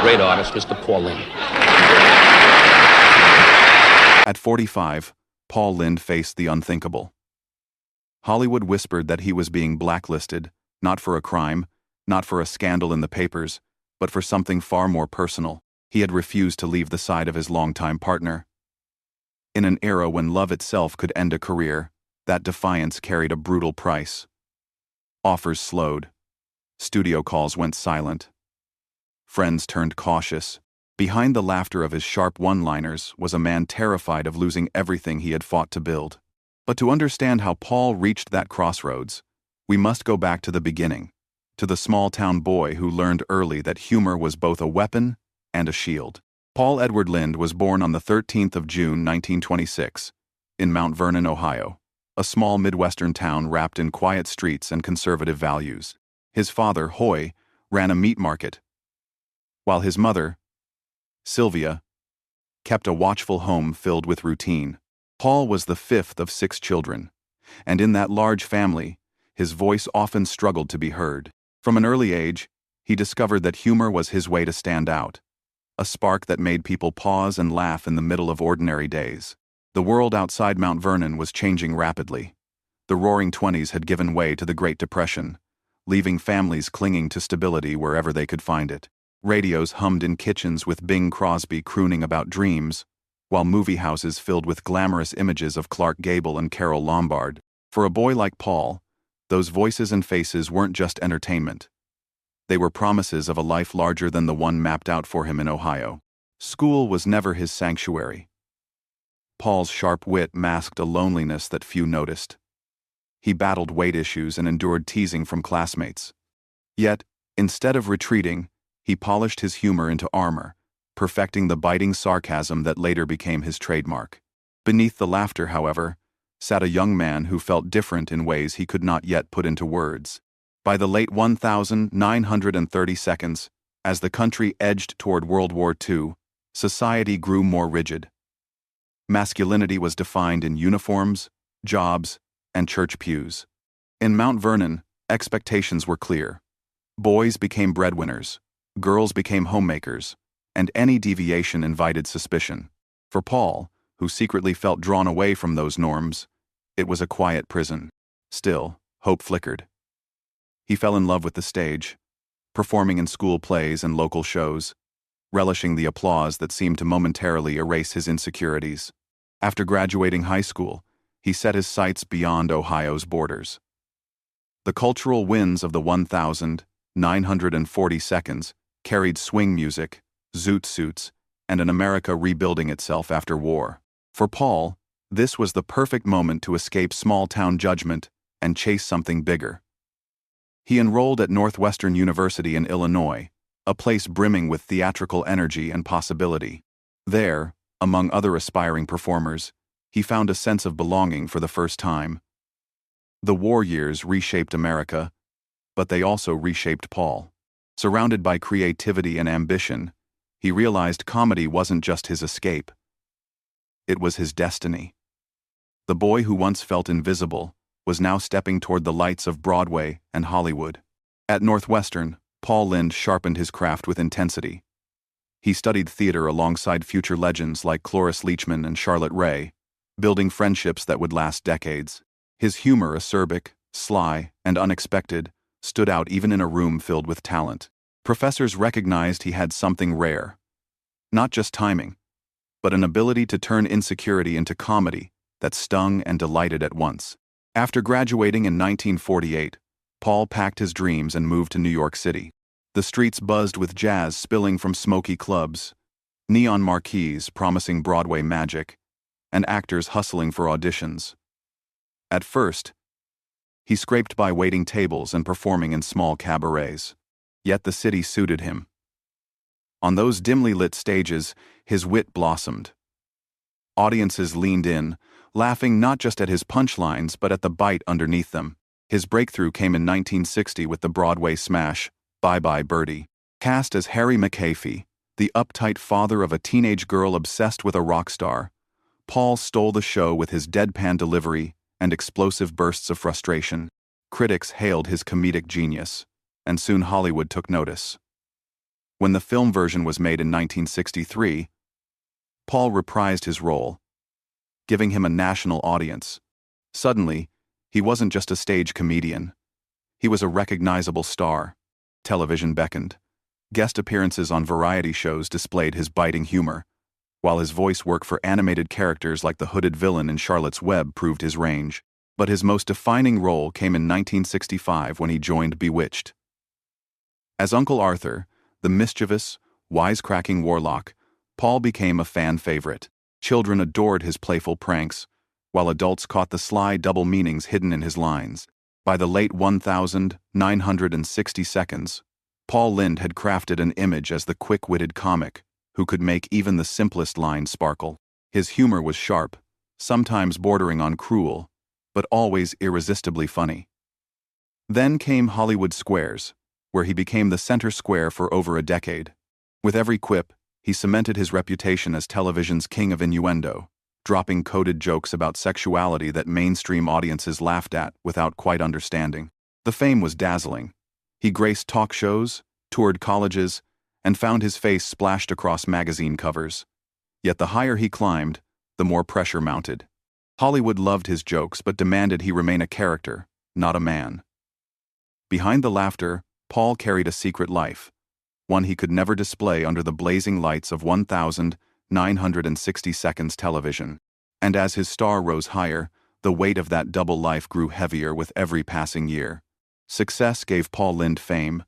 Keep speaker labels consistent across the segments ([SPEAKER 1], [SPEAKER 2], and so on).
[SPEAKER 1] great artist, Mr. Paul Lynde.
[SPEAKER 2] At 45, Paul Lynde faced the unthinkable. Hollywood whispered that he was being blacklisted, not for a crime, not for a scandal in the papers, but for something far more personal. He had refused to leave the side of his longtime partner. In an era when love itself could end a career, that defiance carried a brutal price. Offers slowed. Studio calls went silent. Friends turned cautious. Behind the laughter of his sharp one-liners was a man terrified of losing everything he had fought to build. But to understand how Paul reached that crossroads, we must go back to the beginning, to the small-town boy who learned early that humor was both a weapon and a shield. Paul Edward Lynde was born on the 13th of June, 1926, in Mount Vernon, Ohio, a small Midwestern town wrapped in quiet streets and conservative values. His father, Hoy, ran a meat market, while his mother, Sylvia, kept a watchful home filled with routine. Paul was the fifth of 6 children, and in that large family, his voice often struggled to be heard. From an early age, he discovered that humor was his way to stand out, a spark that made people pause and laugh in the middle of ordinary days. The world outside Mount Vernon was changing rapidly. The Roaring Twenties had given way to the Great Depression, leaving families clinging to stability wherever they could find it. Radios hummed in kitchens with Bing Crosby crooning about dreams, while movie houses filled with glamorous images of Clark Gable and Carole Lombard. For a boy like Paul, those voices and faces weren't just entertainment. They were promises of a life larger than the one mapped out for him in Ohio. School was never his sanctuary. Paul's sharp wit masked a loneliness that few noticed. He battled weight issues and endured teasing from classmates. Yet, instead of retreating, he polished his humor into armor, perfecting the biting sarcasm that later became his trademark. Beneath the laughter, however, sat a young man who felt different in ways he could not yet put into words. By the late 1932, as the country edged toward World War II, society grew more rigid. Masculinity was defined in uniforms, jobs, and church pews. In Mount Vernon, expectations were clear. Boys became breadwinners, girls became homemakers, and any deviation invited suspicion. For Paul, who secretly felt drawn away from those norms, it was a quiet prison. Still, hope flickered. He fell in love with the stage, performing in school plays and local shows, relishing the applause that seemed to momentarily erase his insecurities. After graduating high school, he set his sights beyond Ohio's borders. The cultural winds of the 1942 carried swing music, zoot suits, and an America rebuilding itself after war. For Paul, this was the perfect moment to escape small-town judgment and chase something bigger. He enrolled at Northwestern University in Illinois, a place brimming with theatrical energy and possibility. There, among other aspiring performers, he found a sense of belonging for the first time. The war years reshaped America, but they also reshaped Paul. Surrounded by creativity and ambition, he realized comedy wasn't just his escape. It was his destiny. The boy who once felt invisible was now stepping toward the lights of Broadway and Hollywood. At Northwestern, Paul Lynde sharpened his craft with intensity. He studied theater alongside future legends like Cloris Leachman and Charlotte Rae, building friendships that would last decades. His humor, acerbic, sly, and unexpected, stood out even in a room filled with talent. Professors recognized he had something rare. Not just timing, but an ability to turn insecurity into comedy that stung and delighted at once. After graduating in 1948, Paul packed his dreams and moved to New York City. The streets buzzed with jazz spilling from smoky clubs, neon marquees promising Broadway magic, and actors hustling for auditions. At first, he scraped by waiting tables and performing in small cabarets. Yet the city suited him. On those dimly lit stages, his wit blossomed. Audiences leaned in, laughing not just at his punchlines but at the bite underneath them. His breakthrough came in 1960 with the Broadway smash, Bye Bye Birdie. Cast as Harry McAfee, the uptight father of a teenage girl obsessed with a rock star, Paul stole the show with his deadpan delivery and explosive bursts of frustration. Critics hailed his comedic genius, and soon Hollywood took notice. When the film version was made in 1963, Paul reprised his role, giving him a national audience. Suddenly, he wasn't just a stage comedian. He was a recognizable star. Television beckoned. Guest appearances on variety shows displayed his biting humor, while his voice work for animated characters like the hooded villain in Charlotte's Web proved his range. But his most defining role came in 1965 when he joined Bewitched. As Uncle Arthur, the mischievous, wisecracking warlock, Paul became a fan favorite. Children adored his playful pranks, while adults caught the sly double meanings hidden in his lines. By the late 1960 seconds, Paul Lynde had crafted an image as the quick-witted comic who could make even the simplest line sparkle. His humor was sharp, sometimes bordering on cruel, but always irresistibly funny. Then came Hollywood Squares, where he became the center square for over a decade. With every quip, he cemented his reputation as television's king of innuendo, dropping coded jokes about sexuality that mainstream audiences laughed at without quite understanding. The fame was dazzling. He graced talk shows, toured colleges, and found his face splashed across magazine covers. Yet the higher he climbed, the more pressure mounted. Hollywood loved his jokes but demanded he remain a character, not a man. Behind the laughter, Paul carried a secret life, one he could never display under the blazing lights of 1960 seconds television. And as his star rose higher, the weight of that double life grew heavier with every passing year. Success gave Paul Lynde fame,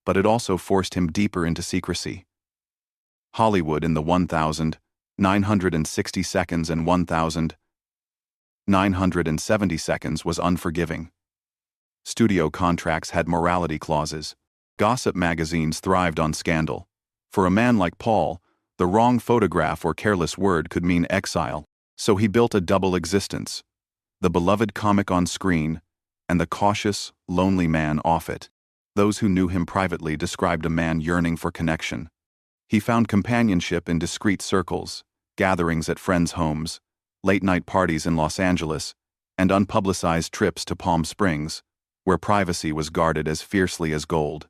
[SPEAKER 2] but it also forced him deeper into secrecy. Hollywood in the 1960 seconds and 1970 seconds was unforgiving. Studio contracts had morality clauses. Gossip magazines thrived on scandal. For a man like Paul, the wrong photograph or careless word could mean exile, so he built a double existence: the beloved comic on screen and the cautious, lonely man off it. Those who knew him privately described a man yearning for connection. He found companionship in discreet circles, gatherings at friends' homes, late-night parties in Los Angeles, and unpublicized trips to Palm Springs, where privacy was guarded as fiercely as gold.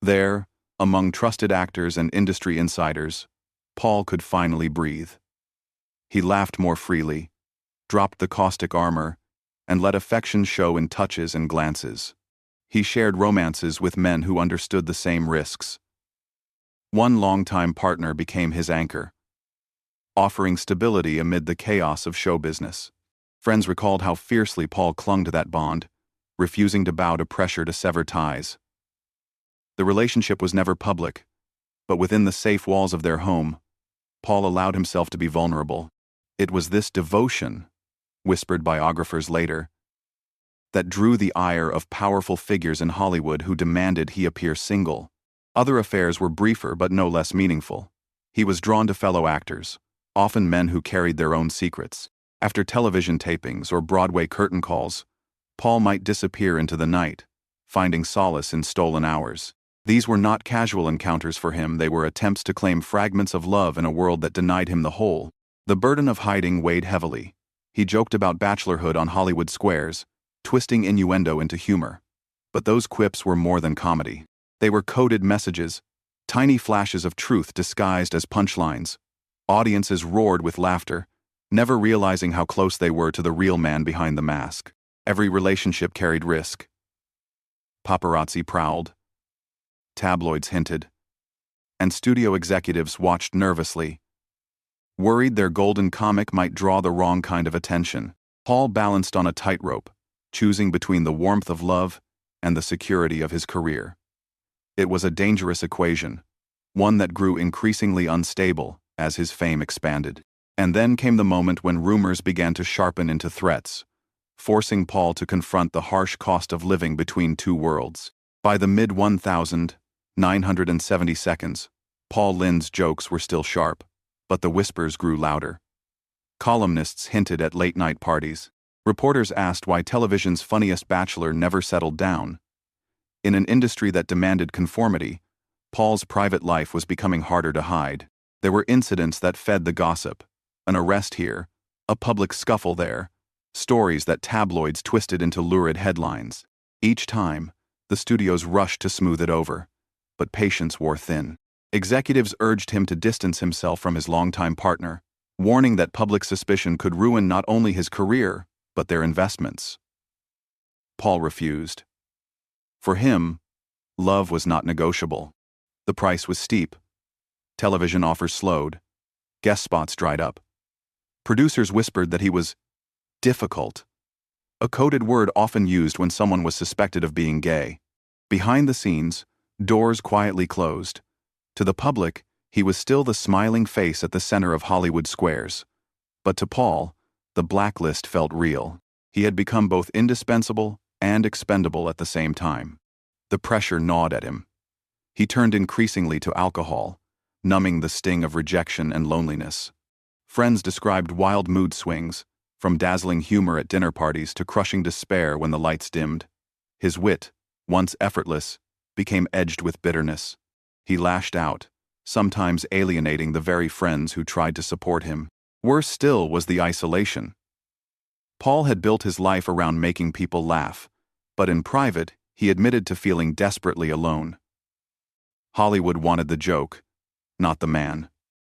[SPEAKER 2] There, among trusted actors and industry insiders, Paul could finally breathe. He laughed more freely, dropped the caustic armor, and let affection show in touches and glances. He shared romances with men who understood the same risks. One longtime partner became his anchor, offering stability amid the chaos of show business. Friends recalled how fiercely Paul clung to that bond, refusing to bow to pressure to sever ties. The relationship was never public, but within the safe walls of their home, Paul allowed himself to be vulnerable. It was this devotion, whispered biographers later, that drew the ire of powerful figures in Hollywood who demanded he appear single. Other affairs were briefer but no less meaningful. He was drawn to fellow actors, often men who carried their own secrets. After television tapings or Broadway curtain calls, Paul might disappear into the night, finding solace in stolen hours. These were not casual encounters for him, they were attempts to claim fragments of love in a world that denied him the whole. The burden of hiding weighed heavily. He joked about bachelorhood on Hollywood Squares, twisting innuendo into humor. But those quips were more than comedy. They were coded messages, tiny flashes of truth disguised as punchlines. Audiences roared with laughter, never realizing how close they were to the real man behind the mask. Every relationship carried risk. Paparazzi prowled. Tabloids hinted. And studio executives watched nervously, worried their golden comic might draw the wrong kind of attention. Paul balanced on a tightrope, choosing between the warmth of love and the security of his career. It was a dangerous equation, one that grew increasingly unstable as his fame expanded. And then came the moment when rumors began to sharpen into threats, forcing Paul to confront the harsh cost of living between two worlds. By the mid-1970 seconds, Paul Lynde's jokes were still sharp, but the whispers grew louder. Columnists hinted at late-night parties. Reporters asked why television's funniest bachelor never settled down. In an industry that demanded conformity, Paul's private life was becoming harder to hide. There were incidents that fed the gossip, an arrest here, a public scuffle there, stories that tabloids twisted into lurid headlines. Each time, the studios rushed to smooth it over, but patience wore thin. Executives urged him to distance himself from his longtime partner, warning that public suspicion could ruin not only his career, but their investments. Paul refused. For him, love was not negotiable. The price was steep. Television offers slowed. Guest spots dried up. Producers whispered that he was difficult, a coded word often used when someone was suspected of being gay. Behind the scenes, doors quietly closed. To the public, he was still the smiling face at the center of Hollywood squares. But to Paul, the blacklist felt real. He had become both indispensable and expendable at the same time. The pressure gnawed at him. He turned increasingly to alcohol, numbing the sting of rejection and loneliness. Friends described wild mood swings, from dazzling humor at dinner parties to crushing despair when the lights dimmed. His wit, once effortless, became edged with bitterness. He lashed out, sometimes alienating the very friends who tried to support him. Worse still was the isolation. Paul had built his life around making people laugh, but in private, he admitted to feeling desperately alone. Hollywood wanted the joke, not the man.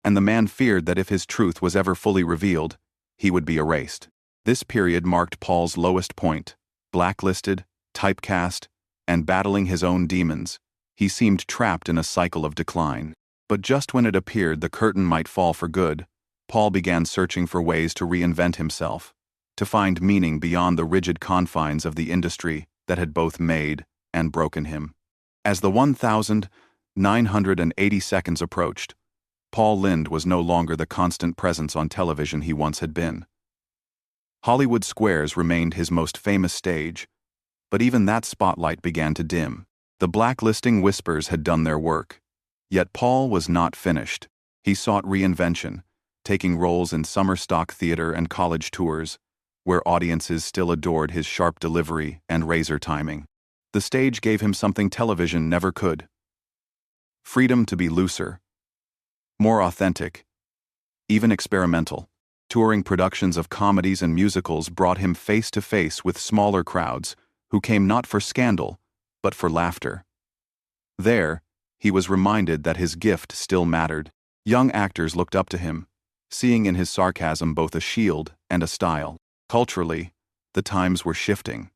[SPEAKER 2] And the man feared that if his truth was ever fully revealed, he would be erased. This period marked Paul's lowest point. Blacklisted, typecast, and battling his own demons, he seemed trapped in a cycle of decline. But just when it appeared the curtain might fall for good, Paul began searching for ways to reinvent himself, to find meaning beyond the rigid confines of the industry that had both made and broken him. As the 1,980 seconds approached, Paul Lynde was no longer the constant presence on television he once had been. Hollywood squares remained his most famous stage, but even that spotlight began to dim. The blacklisting whispers had done their work. Yet Paul was not finished. He sought reinvention, taking roles in summer stock theater and college tours, where audiences still adored his sharp delivery and razor timing. The stage gave him something television never could: freedom to be looser, more authentic, even experimental. Touring productions of comedies and musicals brought him face to face with smaller crowds who came not for scandal, but for laughter. There, he was reminded that his gift still mattered. Young actors looked up to him, seeing in his sarcasm both a shield and a style. Culturally, the times were shifting.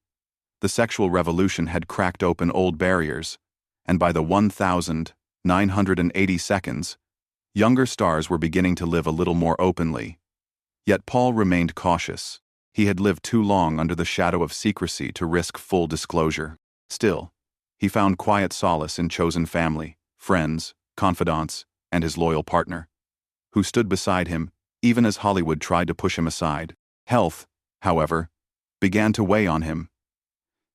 [SPEAKER 2] The sexual revolution had cracked open old barriers, and by the 1,980 seconds, younger stars were beginning to live a little more openly. Yet Paul remained cautious. He had lived too long under the shadow of secrecy to risk full disclosure. Still, he found quiet solace in chosen family, friends, confidants, and his loyal partner, who stood beside him even as Hollywood tried to push him aside. Health, however, began to weigh on him.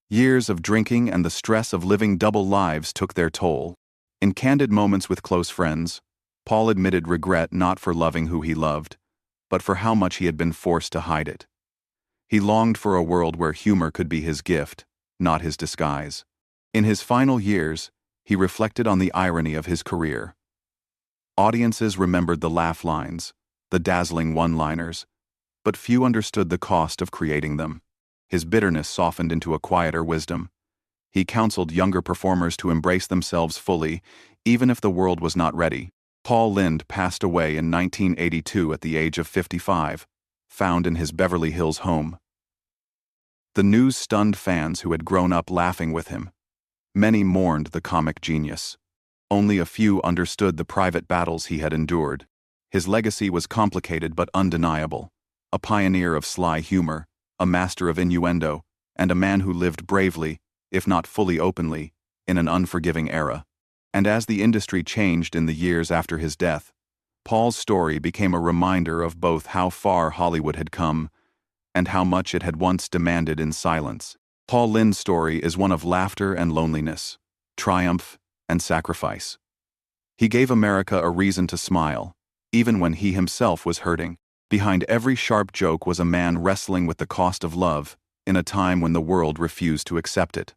[SPEAKER 2] Years of drinking and the stress of living double lives took their toll. In candid moments with close friends, Paul admitted regret not for loving who he loved, but for how much he had been forced to hide it. He longed for a world where humor could be his gift, not his disguise. In his final years, he reflected on the irony of his career. Audiences remembered the laugh lines, the dazzling one-liners, but few understood the cost of creating them. His bitterness softened into a quieter wisdom. He counseled younger performers to embrace themselves fully, even if the world was not ready. Paul Lynde passed away in 1982 at the age of 55, found in his Beverly Hills home. The news stunned fans who had grown up laughing with him. Many mourned the comic genius. Only a few understood the private battles he had endured. His legacy was complicated but undeniable. A pioneer of sly humor, a master of innuendo, and a man who lived bravely, if not fully openly, in an unforgiving era. And as the industry changed in the years after his death, Paul's story became a reminder of both how far Hollywood had come and how much it had once demanded in silence. Paul Lynde's story is one of laughter and loneliness, triumph and sacrifice. He gave America a reason to smile, even when he himself was hurting. Behind every sharp joke was a man wrestling with the cost of love in a time when the world refused to accept it.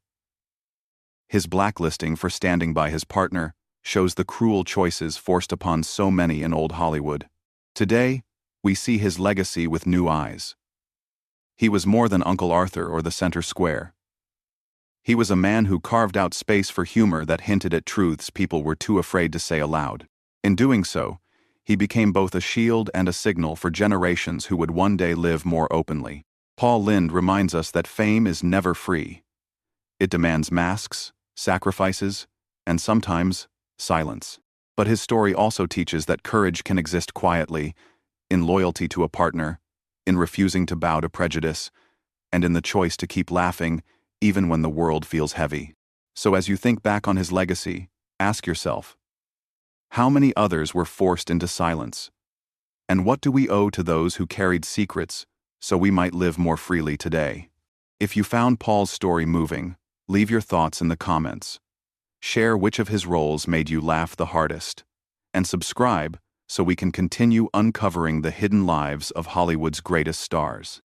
[SPEAKER 2] His blacklisting for standing by his partner shows the cruel choices forced upon so many in old Hollywood. Today, we see his legacy with new eyes. He was more than Uncle Arthur or the center square. He was a man who carved out space for humor that hinted at truths people were too afraid to say aloud. In doing so, he became both a shield and a signal for generations who would one day live more openly. Paul Lynde reminds us that fame is never free. It demands masks, sacrifices, and sometimes silence. But his story also teaches that courage can exist quietly, in loyalty to a partner, in refusing to bow to prejudice, and in the choice to keep laughing even when the world feels heavy. So as you think back on his legacy, ask yourself, how many others were forced into silence? And what do we owe to those who carried secrets so we might live more freely today? If you found Paul's story moving, leave your thoughts in the comments. Share which of his roles made you laugh the hardest. And subscribe so we can continue uncovering the hidden lives of Hollywood's greatest stars.